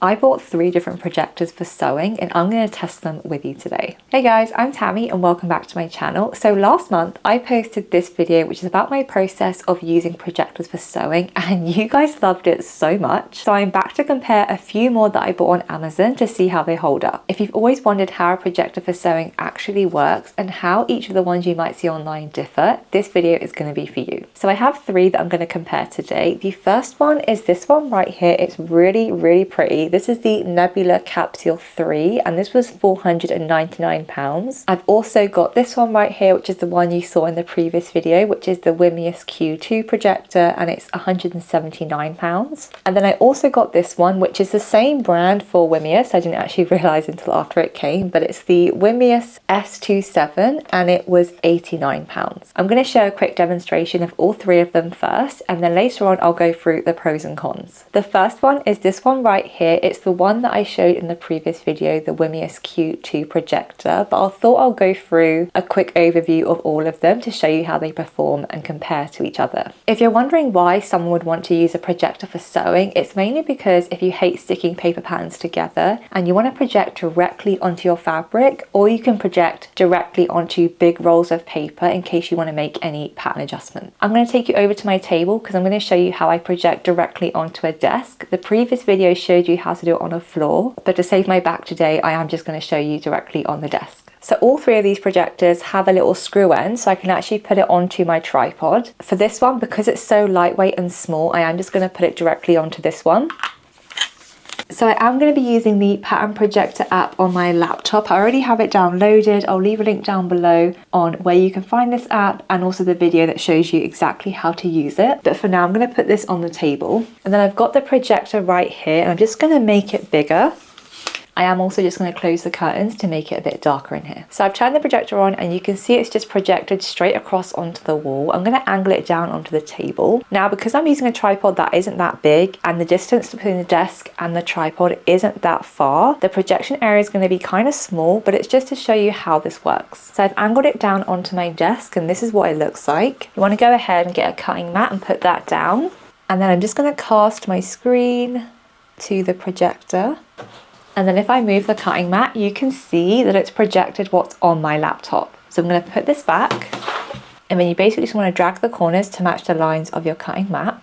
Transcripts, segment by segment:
I bought 3 different projectors for sewing and I'm going to test them with you today. Hey guys, I'm Tammy and welcome back to my channel. So last month I posted this video which is about my process of using projectors for sewing and you guys loved it so much. So I'm back to compare a few more that I bought on Amazon to see how they hold up. If you've always wondered how a projector for sewing actually works and how each of the ones you might see online differ, this video is going to be for you. So I have 3 that I'm going to compare today. The first one is this one right here. It's really pretty. This is the Nebula Capsule 3 and this was £499. I've also got this one right here, which is the one you saw in the previous video, which is the Wimius Q2 projector and it's £179. And then I also got this one, which is the same brand for Wimius. I didn't actually realise until after it came, but it's the Wimius S27 and it was £89. I'm going to show a quick demonstration of all 3 of them first and then later on I'll go through the pros and cons. The first one is this one right here. It's the one that I showed in the previous video, the Wimius Q2 projector, but I thought I'll go through a quick overview of all of them to show you how they perform and compare to each other. If you're wondering why someone would want to use a projector for sewing, it's mainly because if you hate sticking paper patterns together and you want to project directly onto your fabric, or you can project directly onto big rolls of paper in case you want to make any pattern adjustments. I'm going to take you over to my table because I'm going to show you how I project directly onto a desk. The previous video showed you how to do it on a floor, but to save my back today, I am just going to show you directly on the desk. So all 3 of these projectors have a little screw end so I can actually put it onto my tripod. For this one, because it's so lightweight and small, I am just going to put it directly onto this one. So I am going to be using the Pattern Projector app on my laptop. I already have it downloaded. I'll leave a link down below on where you can find this app and also the video that shows you exactly how to use it. But for now, I'm going to put this on the table. And then I've got the projector right here and I'm just going to make it bigger. I am also just going to close the curtains to make it a bit darker in here. So I've turned the projector on and you can see it's just projected straight across onto the wall. I'm going to angle it down onto the table. Now, because I'm using a tripod that isn't that big and the distance between the desk and the tripod isn't that far, the projection area is going to be kind of small, but it's just to show you how this works. So I've angled it down onto my desk and this is what it looks like. You want to go ahead and get a cutting mat and put that down. And then I'm just going to cast my screen to the projector. And then if I move the cutting mat, you can see that it's projected what's on my laptop. So I'm going to put this back and then you basically just want to drag the corners to match the lines of your cutting mat.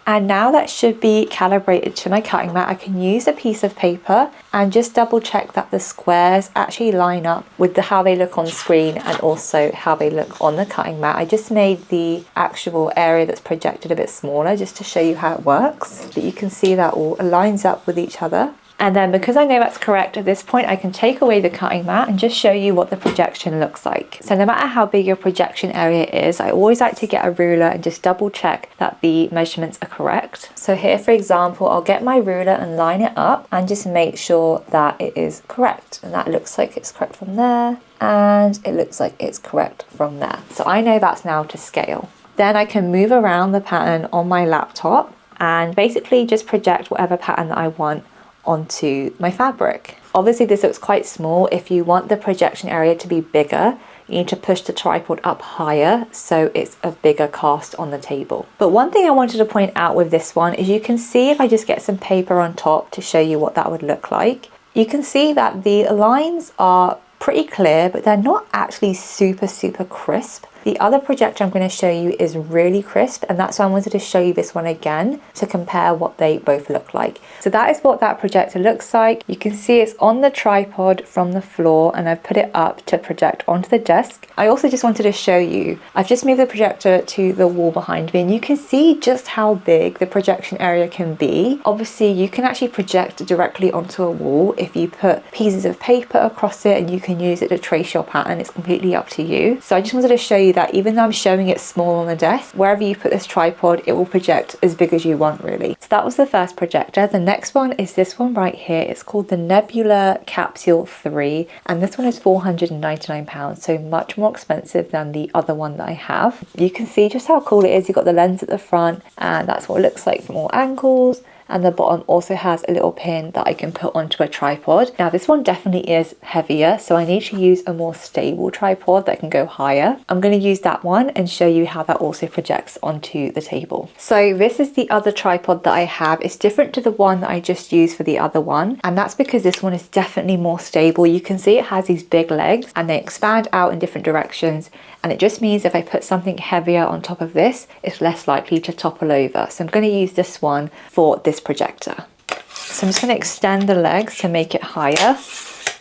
And now that should be calibrated to my cutting mat, I can use a piece of paper and just double check that the squares actually line up with how they look on screen and also how they look on the cutting mat. I just made the actual area that's projected a bit smaller just to show you how it works. But you can see that all lines up with each other. And then because I know that's correct at this point, I can take away the cutting mat and just show you what the projection looks like. So no matter how big your projection area is, I always like to get a ruler and just double check that the measurements are correct. So here, for example, I'll get my ruler and line it up and just make sure that it is correct. And that looks like it's correct from there. And it looks like it's correct from there. So I know that's now to scale. Then I can move around the pattern on my laptop and basically just project whatever pattern that I want onto my fabric. Obviously this looks quite small. If you want the projection area to be bigger, you need to push the tripod up higher so it's a bigger cast on the table. But one thing I wanted to point out with this one is you can see if I just get some paper on top to show you what that would look like, you can see that the lines are pretty clear, but they're not actually super crisp. The other projector I'm going to show you is really crisp, and that's why I wanted to show you this one again to compare what they both look like. So that is what that projector looks like. You can see it's on the tripod from the floor and I've put it up to project onto the desk. I also just wanted to show you, I've just moved the projector to the wall behind me and you can see just how big the projection area can be. Obviously you can actually project directly onto a wall if you put pieces of paper across it and you can use it to trace your pattern. It's completely up to you. So I just wanted to show you that even though I'm showing it small on the desk, wherever you put this tripod, it will project as big as you want really. So that was the first projector. The next one is this one right here. It's called the Nebula Capsule 3 and this one is £499, so much more expensive than the other one that I have. You can see just how cool it is. You've got the lens at the front and that's what it looks like from all angles. and the bottom also has a little pin that I can put onto a tripod. Now this one definitely is heavier, so I need to use a more stable tripod that can go higher. I'm going to use that one and show you how that also projects onto the table. So this is the other tripod that I have. It's different to the one that I just used for the other one, and that's because this one is definitely more stable. You can see it has these big legs and they expand out in different directions, and it just means if I put something heavier on top of this, it's less likely to topple over. So I'm going to use this one for this projector. So I'm just going to extend the legs to make it higher,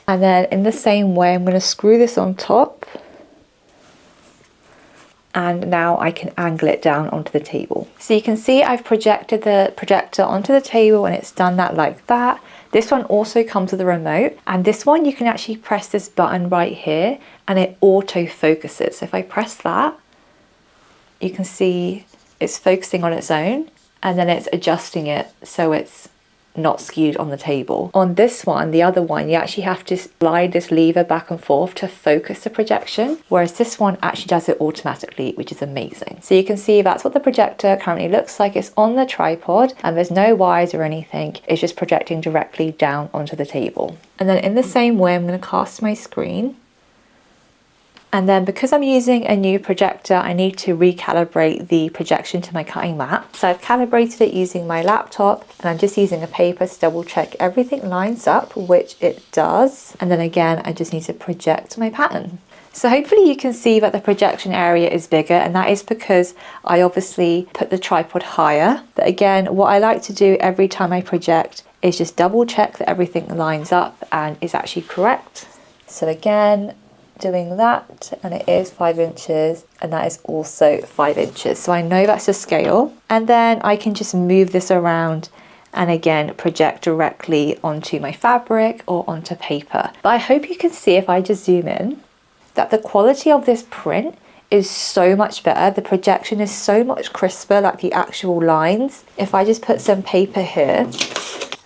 and then in the same way I'm going to screw this on top, and now I can angle it down onto the table. So you can see I've projected the projector onto the table and it's done that like that. This one also comes with a remote, and this one you can actually press this button right here and it auto focuses. So if I press that, you can see it's focusing on its own, and then it's adjusting it so it's not skewed on the table. On this one, the other one, you actually have to slide this lever back and forth to focus the projection, whereas this one actually does it automatically, which is amazing. So you can see that's what the projector currently looks like. It's on the tripod and there's no wires or anything. It's just projecting directly down onto the table. And then in the same way, I'm going to cast my screen. And then because I'm using a new projector, I need to recalibrate the projection to my cutting mat. So I've calibrated it using my laptop, and I'm just using a paper to double check everything lines up, which it does. And then again, I just need to project my pattern. So hopefully you can see that the projection area is bigger, and that is because I obviously put the tripod higher. But again, what I like to do every time I project is just double check that everything lines up and is actually correct. So again, doing that, and it is 5 inches, and that is also 5 inches. So I know that's a scale, and then I can just move this around and again project directly onto my fabric or onto paper. But I hope you can see, if I just zoom in, that the quality of this print is so much better. The projection is so much crisper, like the actual lines. If I just put some paper here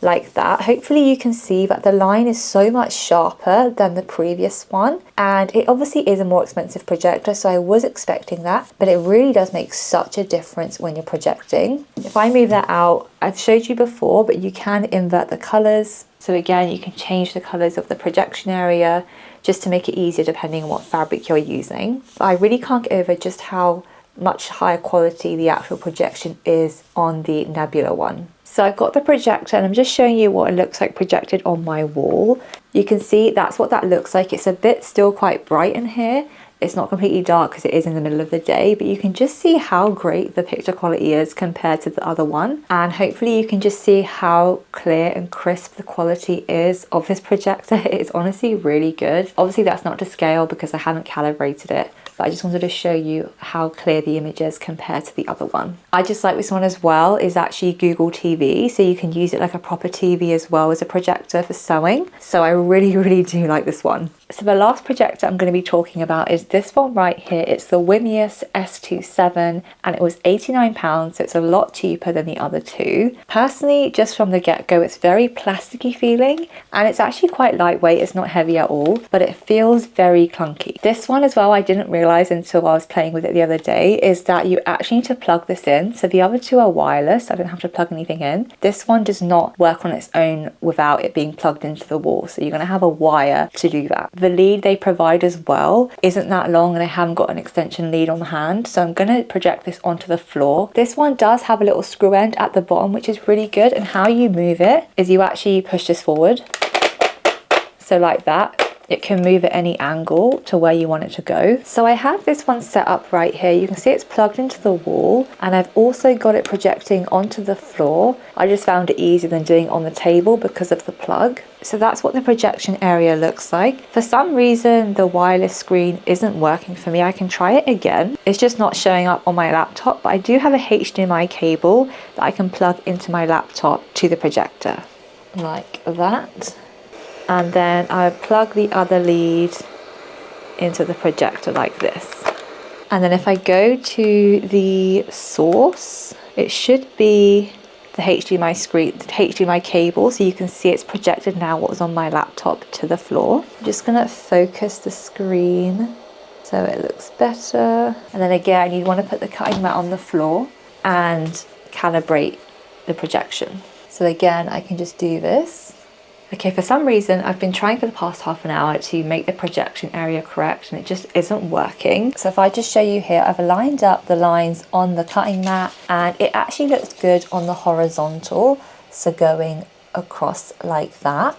like that, hopefully you can see that the line is so much sharper than the previous one, and it obviously is a more expensive projector, so I was expecting that, but it really does make such a difference when you're projecting. If I move that out, I've showed you before, but you can invert the colors. So again, you can change the colors of the projection area just to make it easier depending on what fabric you're using. But I really can't get over just how much higher quality the actual projection is on the Nebula one. So I've got the projector and I'm just showing you what it looks like projected on my wall. You can see that's what that looks like. It's a bit still quite bright in here. It's not completely dark because it is in the middle of the day, but you can just see how great the picture quality is compared to the other one. And hopefully you can just see how clear and crisp the quality is of this projector. It is honestly really good. Obviously that's not to scale because I haven't calibrated it, but I just wanted to show you how clear the image is compared to the other one. I just like this one as well. Is actually Google TV, so you can use it like a proper TV as well as a projector for sewing. So I really do like this one. So the last projector I'm going to be talking about is this one right here. It's the Wimius S27 and it was £89, so it's a lot cheaper than the other two. Personally, just from the get-go, it's very plasticky feeling and it's actually quite lightweight. It's not heavy at all, but it feels very clunky. This one as well, I didn't realize until I was playing with it the other day, is that you actually need to plug this in. So the other two are wireless. I don't have to plug anything in. This one does not work on its own without it being plugged into the wall. So you're going to have a wire to do that. The lead they provide as well isn't that long and I haven't got an extension lead on hand, so I'm going to project this onto the floor. This one does have a little screw end at the bottom, which is really good, and how you move it is you actually push this forward, so like that. It can move at any angle to where you want it to go. So I have this one set up right here. You can see it's plugged into the wall, and I've also got it projecting onto the floor. I just found it easier than doing it on the table because of the plug. So that's what the projection area looks like. For some reason, the wireless screen isn't working for me. I can try it again. It's just not showing up on my laptop, but I do have a HDMI cable that I can plug into my laptop to the projector, like that. And then I plug the other lead into the projector like this. And then if I go to the source, it should be the HDMI screen, the HDMI cable, so you can see it's projected now what was on my laptop to the floor. I'm just gonna focus the screen so it looks better. And then again, you want to put the cutting mat on the floor and calibrate the projection. So again, I can just do this. Okay, for some reason, I've been trying for the past half an hour to make the projection area correct and it just isn't working. So if I just show you here, I've aligned up the lines on the cutting mat and it actually looks good on the horizontal. So going across like that.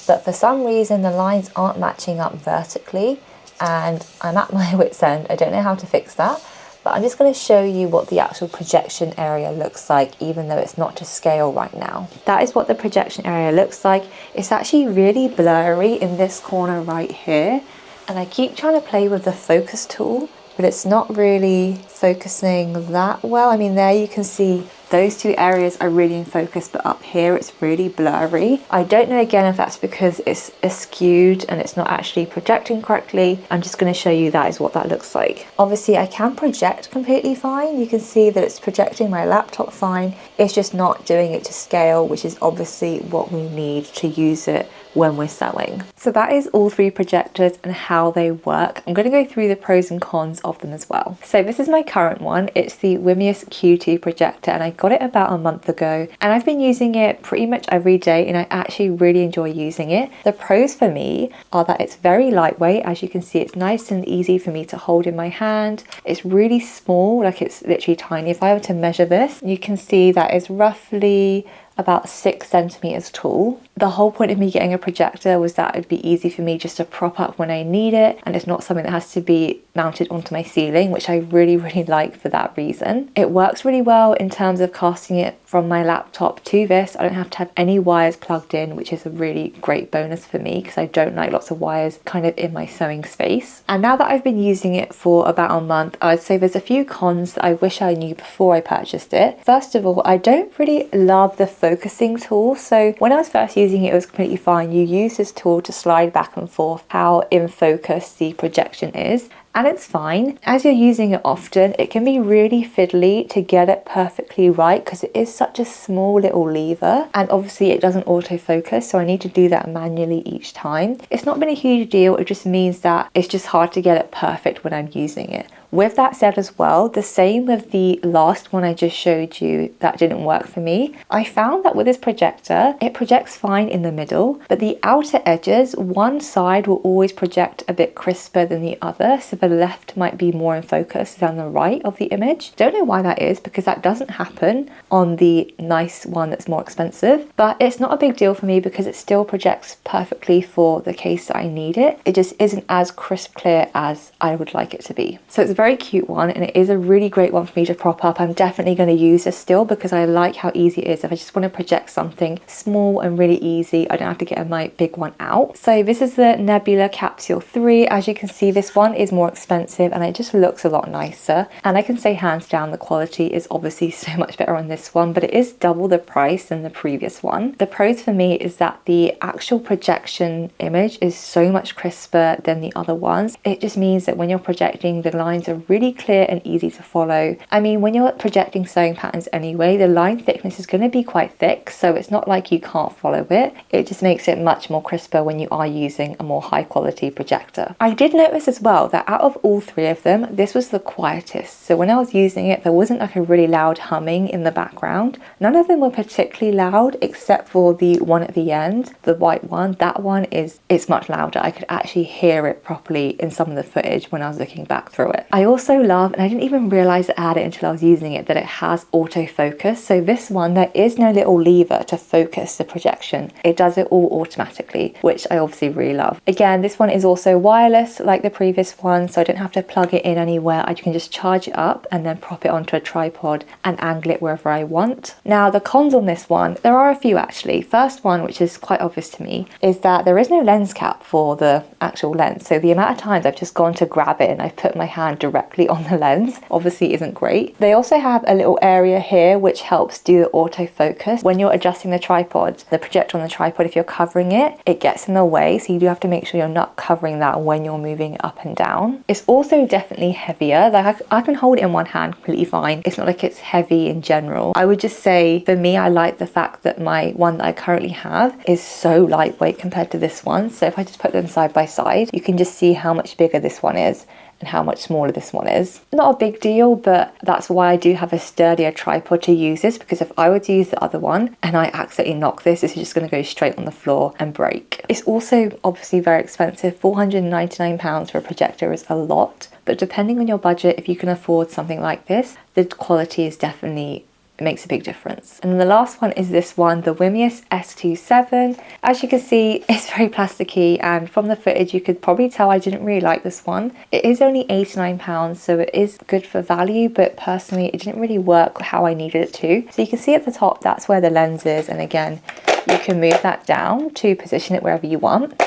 But for some reason, the lines aren't matching up vertically and I'm at my wit's end. I don't know how to fix that. But I'm just going to show you what the actual projection area looks like, even though it's not to scale right now. That is what the projection area looks like. It's actually really blurry in this corner right here. And I keep trying to play with the focus tool, but it's not really focusing that well. I mean, there you can see those two areas are really in focus, but up here it's really blurry. I don't know again if that's because it's skewed and it's not actually projecting correctly. I'm just going to show you that is what that looks like. Obviously I can project completely fine. You can see that it's projecting my laptop fine. It's just not doing it to scale, which is obviously what we need to use it when we're sewing. So that is all three projectors and how they work. I'm going to go through the pros and cons of them as well. So this is my current one. It's the Wimius Q2 projector and I got it about a month ago and I've been using it pretty much every day and I actually really enjoy using it. The pros for me are that it's very lightweight. As you can see, it's nice and easy for me to hold in my hand. It's really small, like it's literally tiny. If I were to measure this, you can see that it's roughly about 6 centimeters tall. The whole point of me getting a projector was that it'd be easy for me just to prop up when I need it, and it's not something that has to be mounted onto my ceiling, which I really like for that reason. It works really well in terms of casting it from my laptop to this. I don't have to have any wires plugged in, which is a really great bonus for me because I don't like lots of wires kind of in my sewing space. And now that I've been using it for about a month, I'd say there's a few cons that I wish I knew before I purchased it. First of all, I don't really love the focusing tool. So when I was first using it, it was completely fine. You use this tool to slide back and forth how in focus the projection is, and it's fine. As you're using it often, it can be really fiddly to get it perfectly right because it is such a small little lever, and obviously it doesn't autofocus, so I need to do that manually each time. It's not been a huge deal, it just means that it's just hard to get it perfect when I'm using it. With that said as well, the same with the last one I just showed you that didn't work for me. I found that with this projector, it projects fine in the middle, but the outer edges, one side will always project a bit crisper than the other, so the left might be more in focus than the right of the image. Don't know why that is, because that doesn't happen on the nice one that's more expensive, but it's not a big deal for me because it still projects perfectly for the case that I need it. It just isn't as crisp clear as I would like it to be. So it's a very cute one and it is a really great one for me to prop up. I'm definitely going to use this still because I like how easy it is. If I just want to project something small and really easy, I don't have to get my big one out. So this is the Nebula Capsule 3. As you can see, this one is more expensive and it just looks a lot nicer, and I can say hands down the quality is obviously so much better on this one, but it is double the price than the previous one. The pros for me is that the actual projection image is so much crisper than the other ones. It just means that when you're projecting, the lines are really clear and easy to follow. I mean, when you're projecting sewing patterns anyway, the line thickness is going to be quite thick, so it's not like you can't follow it. It just makes it much more crisper when you are using a more high quality projector. I did notice as well that out of all three of them, this was the quietest. So when I was using it, there wasn't like a really loud humming in the background. None of them were particularly loud except for the one at the end, the white one. That one it's much louder. I could actually hear it properly in some of the footage when I was looking back through it. I also love, and I didn't even realize it had it until I was using it, that it has autofocus. So this one, there is no little lever to focus the projection. It does it all automatically, which I obviously really love. Again, this one is also wireless like the previous one, so I don't have to plug it in anywhere. I can just charge it up and then prop it onto a tripod and angle it wherever I want. Now, the cons on this one, there are a few actually. First one, which is quite obvious to me, is that there is no lens cap for the actual lens. So the amount of times I've just gone to grab it and I've put my hand directly on the lens obviously isn't great. They also have a little area here which helps do the autofocus. When you're adjusting the tripod, the projector on the tripod, if you're covering it, it gets in the way, so you do have to make sure you're not covering that when you're moving up and down. It's also definitely heavier. Like I can hold it in one hand completely fine. It's not like it's heavy in general. I would just say for me, I like the fact that my one that I currently have is so lightweight compared to this one. So if I just put them side by side, you can just see how much bigger this one is. and how much smaller this one is. Not a big deal, but that's why I do have a sturdier tripod to use this, because if I were to use the other one and I accidentally knock this is just going to go straight on the floor and break. It's also obviously very expensive. £499 for a projector is a lot, but depending on your budget, if you can afford something like this, the quality is definitely, it makes a big difference. And then the last one is this one, the Wimius S27. As you can see, it's very plasticky, and from the footage you could probably tell I didn't really like this one. It is only £89, so it is good for value, but personally it didn't really work how I needed it to. So you can see at the top, that's where the lens is, and again, you can move that down to position it wherever you want.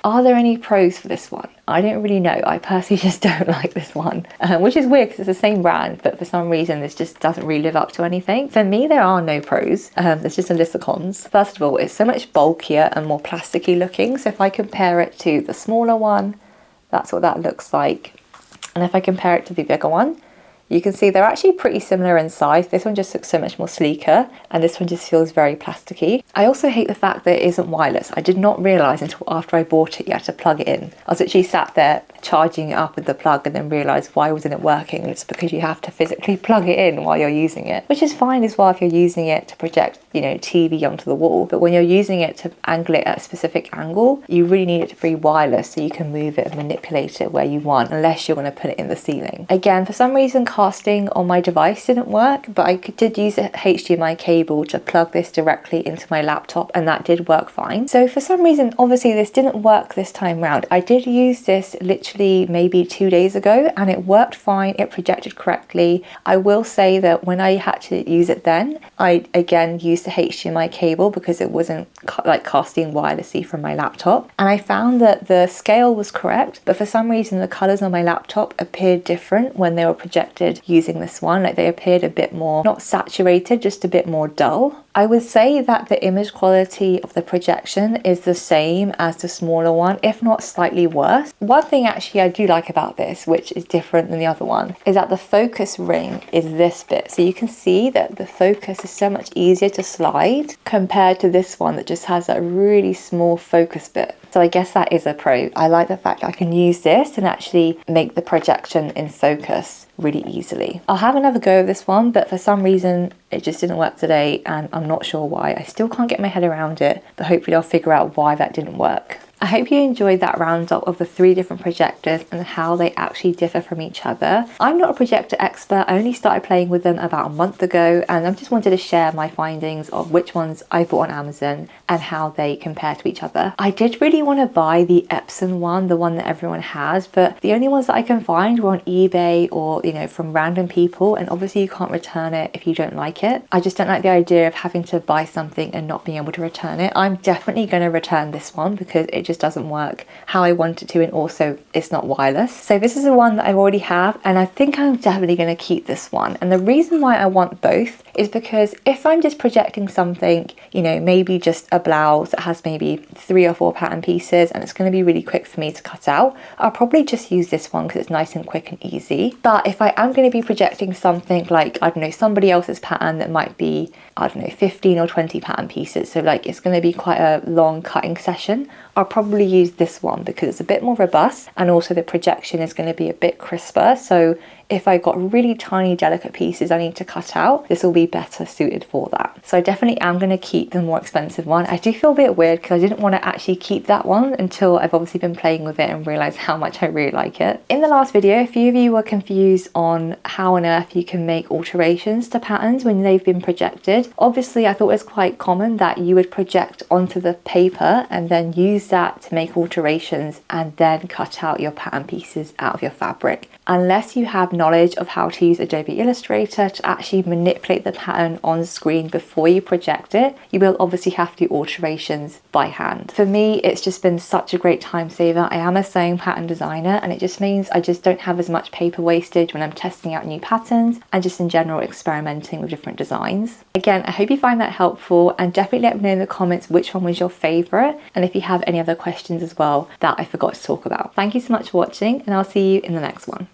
Are there any pros for this one? I don't really know. I personally just don't like this one, which is weird because it's the same brand, but for some reason this just doesn't really live up to anything. For me, there are no pros. There's just a list of cons. First of all, it's so much bulkier and more plasticky looking. So if I compare it to the smaller one, that's what that looks like. And if I compare it to the bigger one, you can see they're actually pretty similar in size. This one just looks so much more sleeker, and this one just feels very plasticky. I also hate the fact that it isn't wireless. I did not realise until after I bought it you had to plug it in. I was actually sat there charging it up with the plug and then realised why wasn't it working. It's because you have to physically plug it in while you're using it, which is fine as well if you're using it to project, you know, TV onto the wall. But when you're using it to angle it at a specific angle, you really need it to be wireless so you can move it and manipulate it where you want, unless you're going to put it in the ceiling. Again, for some reason casting on my device didn't work, but I did use a HDMI cable to plug this directly into my laptop, and that did work fine. So for some reason, obviously this didn't work this time round. I did use this literally maybe 2 days ago and it worked fine. It projected correctly. I will say that when I had to use it then, I again used the HDMI cable because it wasn't like casting wirelessly from my laptop, and I found that the scale was correct, but for some reason the colors on my laptop appeared different when they were projected using this one. Like they appeared a bit more, not saturated, just a bit more dull. I would say that the image quality of the projection is the same as the smaller one, if not slightly worse. One thing actually I do like about this, which is different than the other one, is that the focus ring is this bit. So you can see that the focus is so much easier to slide compared to this one that just has that really small focus bit. So I guess that is a pro. I like the fact that I can use this and actually make the projection in focus really easily. I'll have another go of this one, but for some reason it just didn't work today and I'm not sure why. I still can't get my head around it, but hopefully I'll figure out why that didn't work. I hope you enjoyed that roundup of the 3 different projectors and how they actually differ from each other. I'm not a projector expert. I only started playing with them about a month ago, and I just wanted to share my findings of which ones I bought on Amazon and how they compare to each other. I did really want to buy the Epson one, the one that everyone has, but the only ones that I can find were on eBay or, you know, from random people, and obviously you can't return it if you don't like it. I just don't like the idea of having to buy something and not being able to return it. I'm definitely going to return this one because it just doesn't work how I want it to, and also it's not wireless. So this is the one that I already have, and I think I'm definitely going to keep this one. And the reason why I want both is because if I'm just projecting something, you know, maybe just a blouse that has maybe 3 or 4 pattern pieces and it's going to be really quick for me to cut out, I'll probably just use this one because it's nice and quick and easy. But if I am going to be projecting something like, I don't know, somebody else's pattern that might be, I don't know, 15 or 20 pattern pieces, so like it's going to be quite a long cutting session, I'll probably use this one because it's a bit more robust and also the projection is going to be a bit crisper. So if I got really tiny delicate pieces I need to cut out, this will be better suited for that. So I definitely am going to keep the more expensive one. I do feel a bit weird because I didn't want to actually keep that one until I've obviously been playing with it and realised how much I really like it. In the last video, a few of you were confused on how on earth you can make alterations to patterns when they've been projected. Obviously I thought it was quite common that you would project onto the paper and then use that to make alterations and then cut out your pattern pieces out of your fabric. Unless you have knowledge of how to use Adobe Illustrator to actually manipulate the pattern on screen before you project it, you will obviously have to do alterations by hand. For me, it's just been such a great time saver. I am a sewing pattern designer and it just means I just don't have as much paper wastage when I'm testing out new patterns and just in general experimenting with different designs. Again, I hope you find that helpful, and definitely let me know in the comments which one was your favourite and if you have any other questions as well that I forgot to talk about. Thank you so much for watching, and I'll see you in the next one.